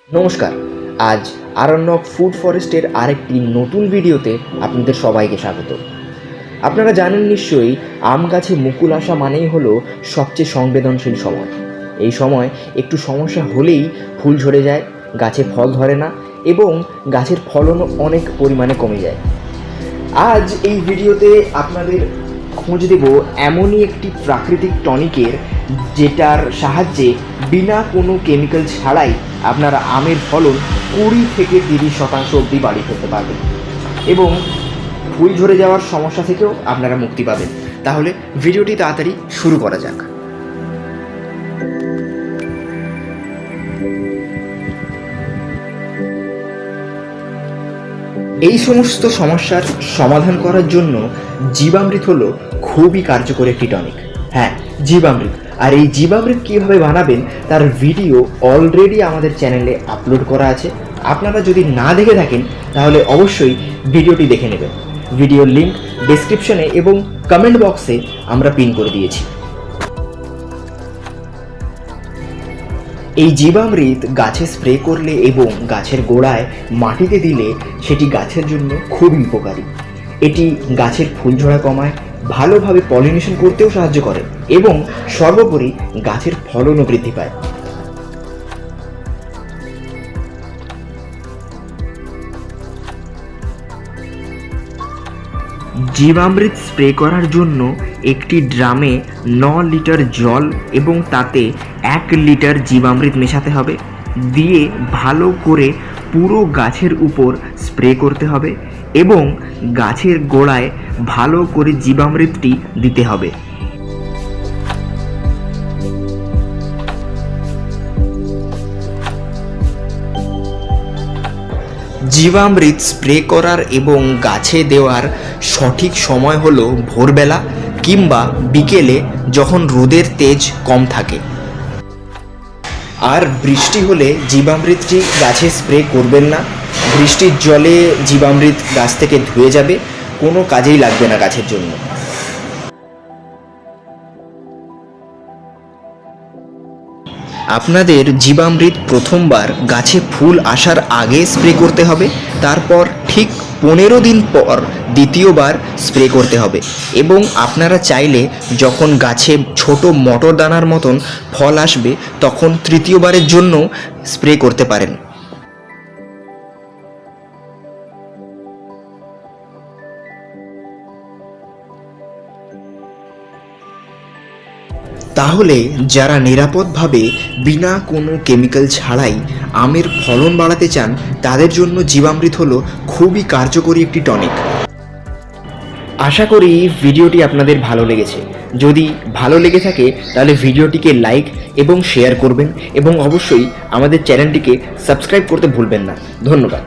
নমস্কার। আজ আরণ্যক ফুড ফরেস্টের আরেকটি নতুন ভিডিওতে আপনাদের সবাইকে স্বাগত। আপনারা জানেন নিশ্চয়ই, আম গাছে মুকুল আসা মানেই হলো সবচেয়ে সংবেদনশীল সময়। এই সময় একটু সমস্যা হলেই ফুল ঝরে যায়, গাছে ফল ধরে না এবং গাছের ফলনও অনেক পরিমাণে কমে যায়। আজ এই ভিডিওতে আপনাদের খোঁজ দেব এমনই একটি প্রাকৃতিক টনিকের, যেটার সাহায্যে বিনা কোনো কেমিক্যাল ছাড়াই আপনারা আমের ফলন 20 থেকে 30% অবধি বাড়িয়ে ফেলতে পারবেন এবং ফুল ঝরে যাওয়ার সমস্যা থেকেও আপনারা মুক্তি পাবেন। তাহলে ভিডিওটি তাড়াতাড়ি শুরু করা যাক। এই সমস্ত সমস্যার সমাধান করার জন্য জীবামৃত হলো খুবই কার্যকর একটি টনিক। হ্যাঁ, জীবামৃত। আর এই জীবামৃত কীভাবে বানাবেন তার ভিডিও অলরেডি আমাদের চ্যানেলে আপলোড করা আছে। আপনারা যদি না দেখে থাকেন তাহলে অবশ্যই ভিডিওটি দেখে নেবেন। ভিডিওর লিঙ্ক ডেসক্রিপশনে এবং কমেন্ট বক্সে আমরা পিন করে দিয়েছি। এই জীবামৃত গাছে স্প্রে করলে এবং গাছের গোড়ায় মাটিতে দিলে সেটি গাছের জন্য খুবই উপকারী। এটি গাছের ফুল ঝরা কমায়, ভালোভাবে পলিনেশন করতেও সাহায্য করে এবং সর্বোপরি গাছের ফলনও বৃদ্ধি পায়। জীবামৃত স্প্রে করার জন্য একটি ড্রামে 9 লিটার জল এবং তাতে 1 লিটার জীবামৃত মেশাতে হবে, দিয়ে ভালো করে পুরো গাছের উপর স্প্রে করতে হবে এবং গাছের গোড়ায় ভালো করে জীবামৃতটি দিতে হবে। জীবামৃত স্প্রে করার এবং গাছে দেওয়ার সঠিক সময় হলো ভোরবেলা কিংবা বিকেলে, যখন রোদের তেজ কম থাকে। আর বৃষ্টি হলে জীবামৃতটি গাছে স্প্রে করবেন না। বৃষ্টির জলে জীবামৃত গাছ থেকে ধুয়ে যাবে, কোনো কাজেই লাগবে না গাছের জন্য। আপনাদের জীবামৃত প্রথমবার গাছে ফুল আসার আগে স্প্রে করতে হবে, তারপর ঠিক 15 দিন পর দ্বিতীয়বার স্প্রে করতে হবে এবং আপনারা চাইলে যখন গাছে ছোট মটর দানার মতন ফল আসবে তখন তৃতীয়বারের জন্য স্প্রে করতে পারেন। তাহলে যারা নিরাপদভাবে বিনা কোনো কেমিক্যাল ছাড়াই আমের ফলন বাড়াতে চান, তাদের জন্য জীবামৃত হলো খুবই কার্যকরী একটি টনিক। আশা করি ভিডিওটি আপনাদের ভালো লেগেছে। যদি ভালো লেগে থাকে তাহলে ভিডিওটিকে লাইক এবং শেয়ার করবেন এবং অবশ্যই আমাদের চ্যানেলটিকে সাবস্ক্রাইব করতে ভুলবেন না। ধন্যবাদ।